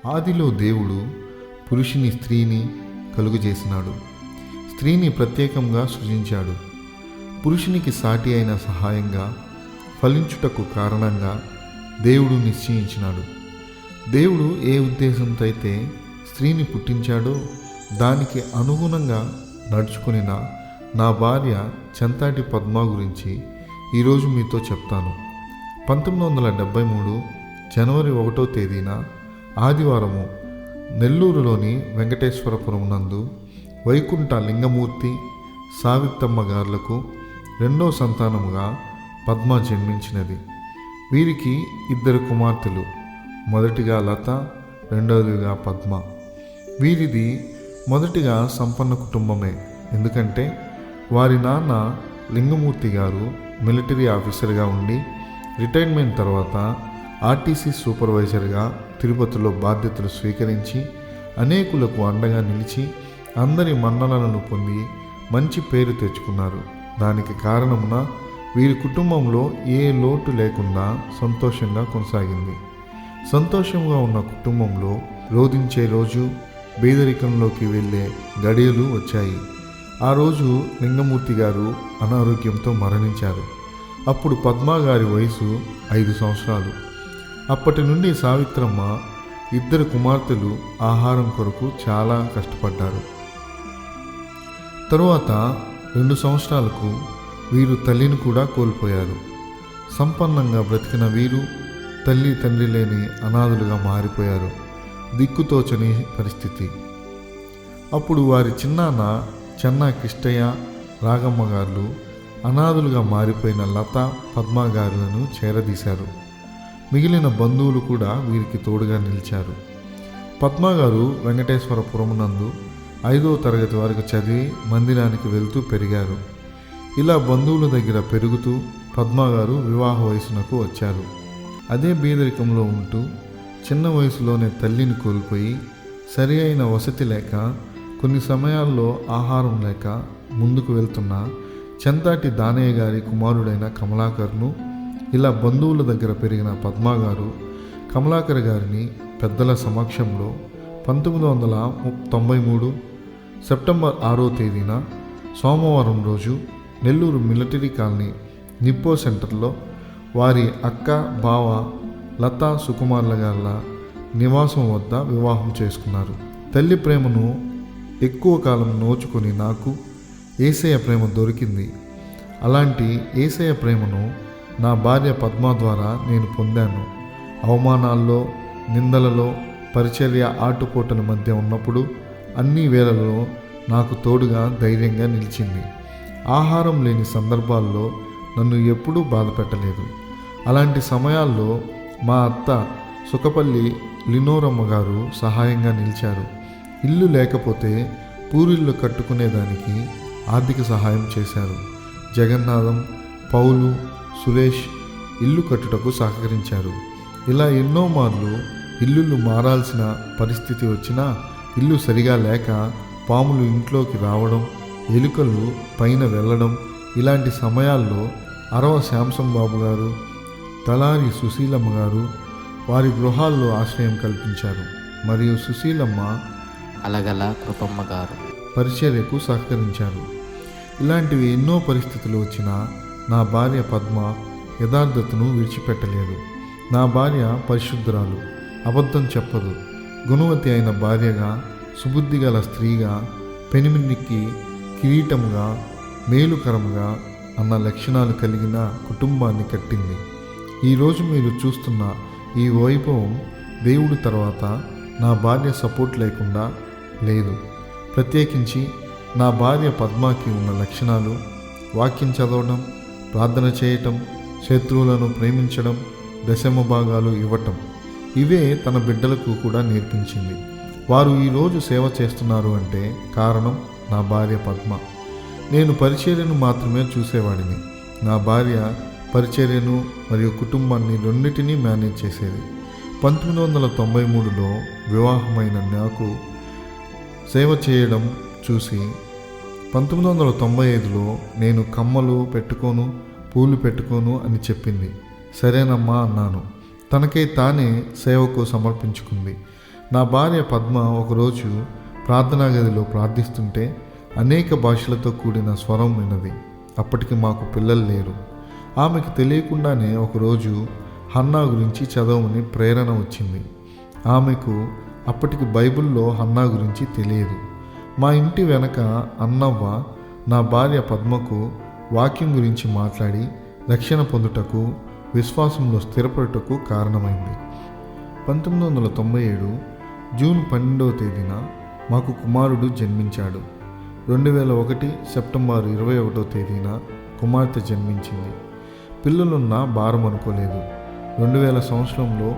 ఆదిలో దేవుడు పురుషుని స్త్రీని కలుగజేసినాడు. స్త్రీని ప్రత్యేకంగా సృజించాడు. పురుషునికి సాటి అయిన సహాయంగా ఫలించుటకు కారణంగా దేవుడు నిశ్చయించినాడు. దేవుడు ఏ ఉద్దేశంతో అయితే స్త్రీని పుట్టించాడో దానికి అనుగుణంగా నడుచుకునిన నా భార్య చెంతాటి పద్మ గురించి ఈరోజు మీతో చెప్తాను. 1973 జనవరి 1వ తేదీన ఆదివారము నెల్లూరులోని వెంకటేశ్వరపురం నందు వైకుంఠ లింగమూర్తి సావిత్తమ్మ గారులకు రెండో సంతానముగా పద్మ జన్మించినది. వీరికి 2 కుమార్తెలు. మొదటిగా లత, రెండవదిగా పద్మ. వీరిది మొదటిగా సంపన్న కుటుంబమే. ఎందుకంటే వారి నాన్న లింగమూర్తి గారు మిలిటరీ ఆఫీసర్గా ఉండి రిటైర్మెంట్ తర్వాత ఆర్టీసీ సూపర్వైజర్గా తిరుపతిలో బాధ్యతలు స్వీకరించి అనేకులకు అండగా నిలిచి అందరి మన్ననలను పొంది మంచి పేరు తెచ్చుకున్నారు. దానికి కారణమున వీరి కుటుంబంలో ఏ లోటు లేకుండా సంతోషంగా కొనసాగింది. సంతోషంగా ఉన్న కుటుంబంలో రోధించే రోజు, పేదరికంలోకి వెళ్ళే గడియలు వచ్చాయి. ఆ రోజు లింగమూర్తి గారు అనారోగ్యంతో మరణించారు. అప్పుడు పద్మ గారి వయసు 5 సంవత్సరాలు. అప్పటి నుండి సావిత్రమ్మ 2 కుమార్తెలు ఆహారం కొరకు చాలా కష్టపడ్డారు. తరువాత 2 సంవత్సరాలకు వీరు తల్లిని కూడా కోల్పోయారు. సంపన్నంగా బ్రతికిన వీరు తల్లి తండ్రి లేని అనాథులుగా మారిపోయారు. దిక్కుతోచని పరిస్థితి. అప్పుడు వారి చిన్నాన్న చెన్నా కిష్టయ్య, రాగమ్మ గారు అనాథులుగా మారిపోయిన లత, పద్మ గారులను చేరదీశారు. మిగిలిన బంధువులు కూడా వీరికి తోడుగా నిలిచారు. పద్మ గారు వెంకటేశ్వరపురం నందు 5వ తరగతి వరకు చదివి మందిరానికి వెళ్తూ పెరిగారు. ఇలా బంధువుల దగ్గర పెరుగుతూ పద్మ గారు వివాహ వయసునకు వచ్చారు. అదే బీదరికంలో ఉంటూ చిన్న వయసులోనే తల్లిని కోల్పోయి సరి అయిన వసతి లేక కొన్ని సమయాల్లో ఆహారం లేక ముందుకు వెళ్తున్న చెంతాటి దానయ్య గారి కుమారుడైన కమలాకర్ను, ఇలా బంధువుల దగ్గర పెరిగిన పద్మ గారు కమలాకర్ గారిని పెద్దల సమక్షంలో 1993 సెప్టెంబర్ 6వ తేదీన సోమవారం రోజు నెల్లూరు మిలిటరీ కాలనీ నిప్పో సెంటర్లో వారి అక్క, బావ లతా సుకుమార్ల గార్ల నివాసం వద్ద వివాహం చేసుకున్నారు. తల్లి ప్రేమను ఎక్కువ కాలం నోచుకొని నాకు యేసయ్య ప్రేమ దొరికింది. అలాంటి యేసయ్య ప్రేమను నా భార్య పద్మ ద్వారా నేను పొందాను. అవమానాల్లో, నిందలలో, పరిచర్య ఆటుపోటల మధ్య ఉన్నప్పుడు అన్ని వేళలలో నాకు తోడుగా ధైర్యంగా నిలిచింది. ఆహారం లేని సందర్భాల్లో నన్ను ఎప్పుడూ బాధ పెట్టలేదు. అలాంటి సమయాల్లో మా అత్త సుఖపల్లి లినోరమ్మ గారు సహాయంగా నిలిచారు. ఇల్లు లేకపోతే పూరిల్లు కట్టుకునేదానికి ఆర్థిక సహాయం చేశారు. జగన్నాథం, పౌలు, సురేష్ ఇల్లు కట్టుటకు సహకరించారు. ఇలా ఎన్నో మార్లు ఇల్లులు మారాల్సిన పరిస్థితి వచ్చినా ఇల్లు సరిగా లేక పాములు ఇంట్లోకి రావడం, ఎలుకలు పైన వెళ్ళడం, ఇలాంటి సమయాల్లో అరవ శాంసం బాబు గారు, తలారి సుశీలమ్మ గారు వారి గృహాల్లో ఆశ్రయం కల్పించారు. మరియు సుశీలమ్మ, అలగల కృపమ్మ గారు పరిచర్యకు సహకరించారు. ఇలాంటివి ఎన్నో పరిస్థితులు వచ్చినా నా భార్య పద్మ యథార్థతను విడిచిపెట్టలేదు. నా భార్య పరిశుద్ధురాలు, అబద్ధం చెప్పదు, గుణవతి అయిన భార్యగా, సుబుద్ధి గల స్త్రీగా, పెనిమినికి కిరీటముగా, మేలుకరముగా అన్న లక్షణాలు కలిగిన కుటుంబాన్ని కట్టింది. ఈరోజు మీరు చూస్తున్న ఈ వైభవం దేవుడి తర్వాత నా భార్య సపోర్ట్ లేకుండా లేదు. ప్రత్యేకించి నా భార్య పద్మకి ఉన్న లక్షణాలు వాక్యం చదవడం, ప్రార్థన చేయటం, శత్రువులను ప్రేమించడం, దశమ భాగాలు ఇవ్వటం, ఇవే తన బిడ్డలకు కూడా నేర్పించింది. వారు ఈరోజు సేవ చేస్తున్నారు అంటే కారణం నా భార్య పద్మ. నేను పరిచర్యను మాత్రమే చూసేవాడిని. నా భార్య పరిచర్యను మరియు కుటుంబాన్ని రెండింటినీ మేనేజ్ చేసేది. 1993లో వివాహమైన నాకు సేవ చేయడం చూసి 1995లో నేను కమ్మలు పెట్టుకోను, పూలు పెట్టుకోను అని చెప్పింది. సరేనమ్మా అన్నాను. తనకై తానే సేవకు సమర్పించుకుంది. నా భార్య పద్మ ఒకరోజు ప్రార్థనా గదిలో ప్రార్థిస్తుంటే అనేక భాషలతో కూడిన స్వరం విన్నది. అప్పటికి మాకు పిల్లలు లేరు. ఆమెకు తెలియకుండానే ఒకరోజు హన్నా గురించి చదవమని ప్రేరణ వచ్చింది. ఆమెకు అప్పటికి బైబిల్లో హన్నా గురించి తెలియదు. మా ఇంటి వెనక అన్నవ్వ నా భార్య పద్మకు వాక్యం గురించి మాట్లాడి రక్షణ పొందుటకు, విశ్వాసంలో స్థిరపడుటకు కారణమైంది. 1997 జూన్ 12వ తేదీన మాకు కుమారుడు జన్మించాడు. 2001 సెప్టెంబర్ 21వ తేదీన కుమార్తె జన్మించింది. పిల్లలున్నా భారం అనుకోలేదు. 2000 సంవత్సరంలో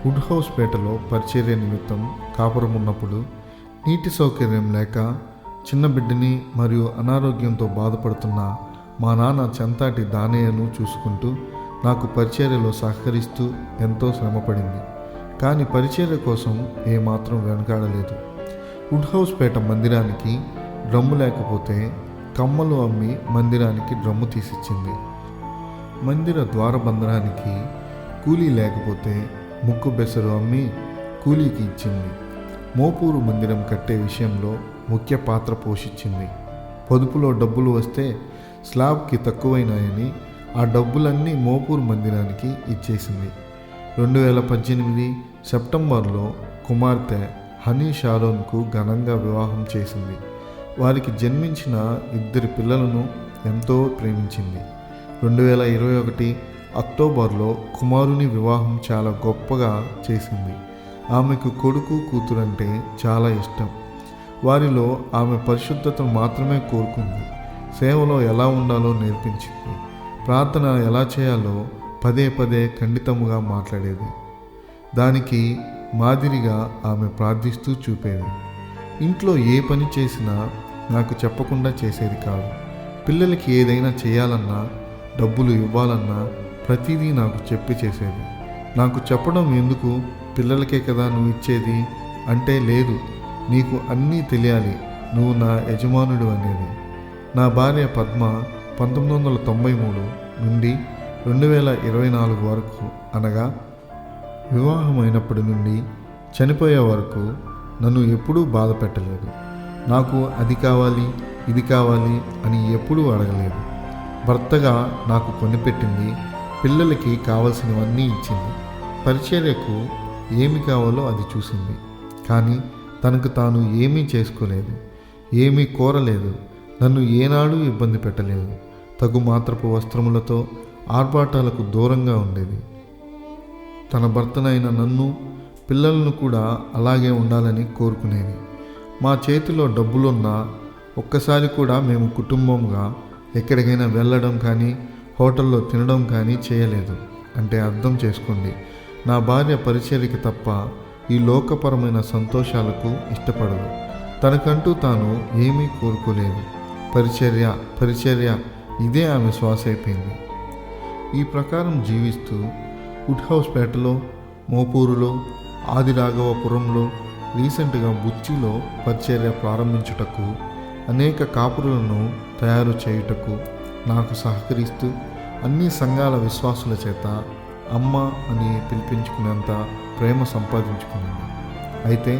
వుడ్ హౌస్ పేటలో పరిచర్య నిమిత్తం కాపురం ఉన్నప్పుడు నీటి సౌకర్యం లేక చిన్న బిడ్డని మరియు అనారోగ్యంతో బాధపడుతున్న మా నాన్న చెంతాటి దానయ్యను చూసుకుంటూ నాకు పరిచర్యలో సహకరిస్తూ ఎంతో శ్రమపడింది. కానీ పరిచర్య కోసం ఏమాత్రం వెనకాడలేదు. వుడ్ హౌస్ పేట మందిరానికి డ్రమ్ము లేకపోతే కమ్మలు అమ్మి మందిరానికి డ్రమ్ము తీసిచ్చింది. మందిర ద్వారబంధనానికి కూలీ లేకపోతే ముక్కు బెసరు అమ్మి కూలీకి ఇచ్చింది. మోపూరు మందిరం కట్టే విషయంలో ముఖ్య పాత్ర పోషించింది. పొదుపులో డబ్బులు వస్తే స్లాబ్కి తక్కువైనాయని ఆ డబ్బులన్నీ మోపూరు మందిరానికి ఇచ్చేసింది. 2018 సెప్టెంబర్లో కుమార్తె హనీ షారోన్కు ఘనంగా వివాహం చేసింది. వారికి జన్మించిన 2 పిల్లలను ఎంతో ప్రేమించింది. 2021 అక్టోబర్లో కుమారుని వివాహం చాలా గొప్పగా చేసింది. ఆమెకు కొడుకు కూతురంటే చాలా ఇష్టం. వారిలో ఆమె పరిశుద్ధతను మాత్రమే కోరుకుంది. సేవలో ఎలా ఉండాలో నేర్పించింది. ప్రార్థన ఎలా చేయాలో పదే పదే ఖండితముగా మాట్లాడేది. దానికి మాదిరిగా ఆమె ప్రార్థిస్తూ చూపేది. ఇంట్లో ఏ పని చేసినా నాకు చెప్పకుండా చేసేది కాదు. పిల్లలకి ఏదైనా చేయాలన్నా, డబ్బులు ఇవ్వాలన్నా ప్రతిదీ నాకు చెప్పి చేసేది. నాకు చెప్పడం ఎందుకు, పిల్లలకే కదా నువ్వు ఇచ్చేది అంటే, లేదు నీకు అన్నీ తెలియాలి, నువ్వు నా యజమానుడు అనేది. నా భార్య పద్మ 1993 నుండి 2024 వరకు, అనగా వివాహమైనప్పటి నుండి చనిపోయే వరకు నన్ను ఎప్పుడూ బాధ పెట్టలేదు. నాకు అది కావాలి, ఇది కావాలి అని ఎప్పుడూ అడగలేదు. భర్తగా నాకు కొనిపెట్టింది, పిల్లలకి కావలసినవన్నీ ఇచ్చింది. పరిచర్యకు ఏమి కావాలో అది చూసింది. కానీ తనకు తాను ఏమీ చేసుకోలేదు, ఏమీ కోరలేదు. నన్ను ఏనాడూ ఇబ్బంది పెట్టలేదు. తగు మాత్రపు వస్త్రములతో ఆర్భాటాలకు దూరంగా ఉండేది. తన భర్తనైన నన్ను, పిల్లలను కూడా అలాగే ఉండాలని కోరుకునేది. మా చేతిలో డబ్బులున్నా ఒక్కసారి కూడా మేము కుటుంబంగా ఎక్కడికైనా వెళ్ళడం కానీ, హోటల్లో తినడం కానీ చేయలేదు. అంటే అర్థం చేసుకోండి, నా భార్య పరిచర్యకి తప్ప ఈ లోకపరమైన సంతోషాలకు ఇష్టపడదు. తనకంటూ తాను ఏమీ కోరుకోలేదు. పరిచర్య పరిచర్య ఇదే ఆమె శ్వాస అయిపోయింది. ఈ ప్రకారం జీవిస్తూ వుడ్ హౌస్ పేటలో, మోపూరులో, ఆదిరాఘవపురంలో, రీసెంట్గా బుచ్చిలో పరిచర్య ప్రారంభించుటకు, అనేక కాపురులను తయారు చేయుటకు నాకు సహకరిస్తూ అన్ని సంఘాల విశ్వాసుల చేత అమ్మ అని పిలిపించుకునేంత ప్రేమ సంపాదించుకున్నది. అయితే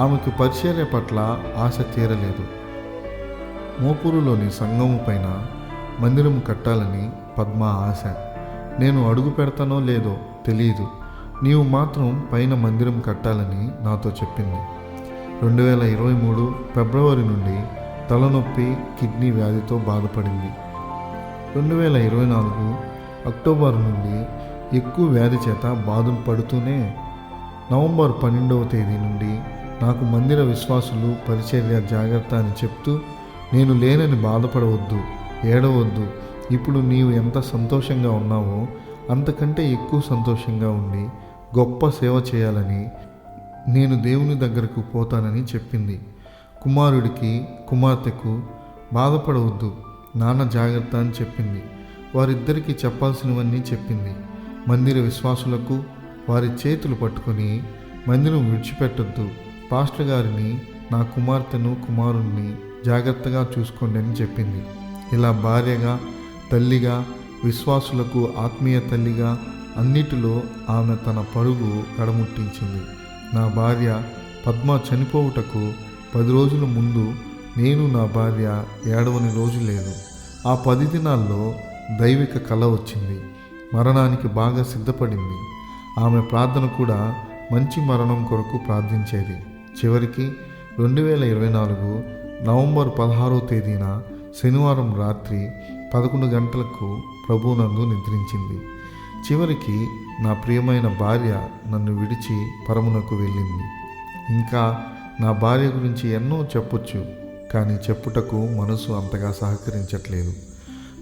ఆమెకు పరిచర్య పట్ల ఆశ తీరలేదు. మోపూరులోని సంఘము పైన మందిరం కట్టాలని పద్మ ఆశ. నేను అడుగు పెడతానో లేదో తెలియదు, నీవు మాత్రం పైన మందిరం కట్టాలని నాతో చెప్పింది. 2023 ఫిబ్రవరి నుండి తలనొప్పి, కిడ్నీ వ్యాధితో బాధపడింది. 2024 అక్టోబర్ నుండి ఎక్కువ వ్యాధి చేత బాధలు పడుతూనే నవంబర్ 12వ తేదీ నుండి నాకు మందిర విశ్వాసులు పరిచర్య జాగ్రత్త అని చెప్తూ, నేను లేనని బాధపడవద్దు, ఏడవద్దు, ఇప్పుడు నీవు ఎంత సంతోషంగా ఉన్నావో అంతకంటే ఎక్కువ సంతోషంగా ఉండి గొప్ప సేవ చేయాలని నేను దేవుని దగ్గరకు పోతానని చెప్పింది. కుమారుడికి, కుమార్తెకు బాధపడవద్దు, నాన్న జాగ్రత్త అని చెప్పింది. వారిద్దరికీ చెప్పాల్సినవన్నీ చెప్పింది. మందిర విశ్వాసులకు వారి చేతులు పట్టుకొని మందిరం విడిచిపెట్టొద్దు, పాస్టర్ గారిని, నా కుమార్తెను, కుమారుణ్ణి జాగ్రత్తగా చూసుకోండి అని చెప్పింది. ఇలా భార్యగా, తల్లిగా, విశ్వాసులకు ఆత్మీయ తల్లిగా అన్నిటిలో ఆమె తన పరుగు కడముట్టించింది. నా భార్య పద్మ చనిపోవుటకు 10 రోజుల ముందు నేను నా భార్య ఏడవని రోజు లేదు. ఆ 10 దినాల్లో దైవిక కళ వచ్చింది. మరణానికి బాగా సిద్ధపడింది. ఆమె ప్రార్థన కూడా మంచి మరణం కొరకు ప్రార్థించేది. చివరికి 2024 నవంబర్ 16వ తేదీన శనివారం రాత్రి 11 గంటలకు ప్రభువునందు నిద్రించింది. చివరికి నా ప్రియమైన భార్య నన్ను విడిచి పరమునకు వెళ్ళింది. ఇంకా నా భార్య గురించి ఎన్నో చెప్పొచ్చు, కానీ చెప్పుటకు మనసు అంతగా సహకరించట్లేదు.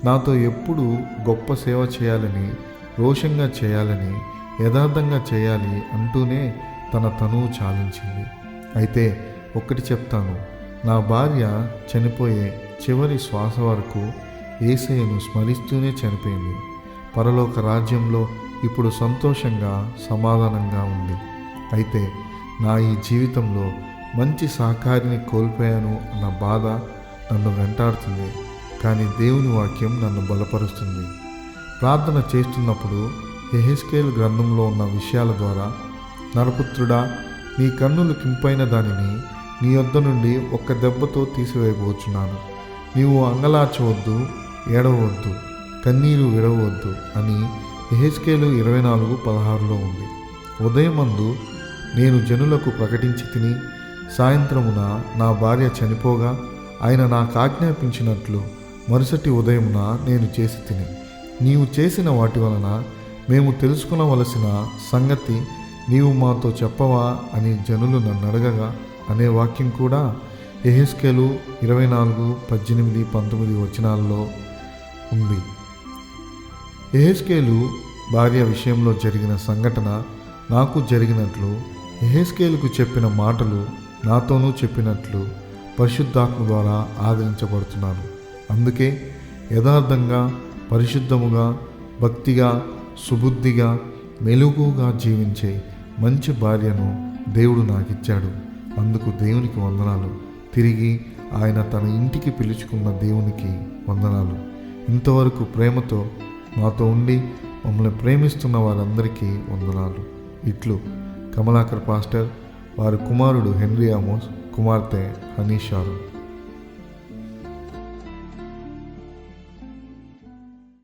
నాతో ఎప్పుడు గొప్ప సేవ చేయాలని, రోషంగా చేయాలని, యథార్థంగా చేయాలి అంటూనే తన తనువు చాలించింది. అయితే ఒక్కటి చెప్తాను, నా భార్య చనిపోయే చివరి శ్వాస వరకు యేసయ్యను స్మరిస్తూనే చనిపోయింది. పరలోక రాజ్యంలో ఇప్పుడు సంతోషంగా సమాధానంగా ఉంది. అయితే నా ఈ జీవితంలో మంచి సహకారిని కోల్పోయాను అన్న బాధ నన్ను వెంటాడుతుంది. కానీ దేవుని వాక్యం నన్ను బలపరుస్తుంది. ప్రార్థన చేస్తున్నప్పుడు యెహెజ్కేలు గ్రంథంలో ఉన్న విషయాల ద్వారా, నరపుత్రుడా, నీ కన్నులు కింపైన దానిని నీ యొద్ద నుండి ఒక్క దెబ్బతో తీసివేయబోచున్నాను. నీవు అంగలార్చవద్దు, ఏడవద్దు, కన్నీరు విడవద్దు అని యెహెజ్కేలు 24:16 ఉంది. ఉదయమందు నేను జనులకు ప్రకటించి తిని, సాయంత్రమున నా భార్య చనిపోగా ఆయన నాకు ఆజ్ఞాపించినట్లు మరుసటి ఉదయమున నేను చేసి తిని, నీవు చేసిన వాటి వలన మేము తెలుసుకునవలసిన సంగతి నీవు మాతో చెప్పవా అని జనులు నన్ను అడగగా అనే వాక్యం కూడా యెహెజ్కేలు 24:18-19 వచనాల్లో ఉంది. యెహెజ్కేలు భార్య విషయంలో జరిగిన సంఘటన నాకు జరిగినట్లు, యెహెజ్కేలుకు చెప్పిన మాటలు నాతోనూ చెప్పినట్లు పరిశుద్ధాత్మ ద్వారా ఆదరించబడుతున్నాను. అందుకే యథార్థంగా, పరిశుద్ధముగా, భక్తిగా, సుబుద్ధిగా, మెలుగుగా జీవించే మంచి భార్యను దేవుడు నాకిచ్చాడు. అందుకు దేవునికి వందనాలు. తిరిగి ఆయన తన ఇంటికి పిలుచుకున్న దేవునికి వందనాలు. ఇంతవరకు ప్రేమతో మాతో ఉండి మమ్మల్ని ప్రేమిస్తున్న వారందరికీ వందనాలు. ఇట్లు కమలాకర్ పాస్టర్, వారి కుమారుడు హెన్రీ ఆమోస్, కుమార్తె హనీషారు.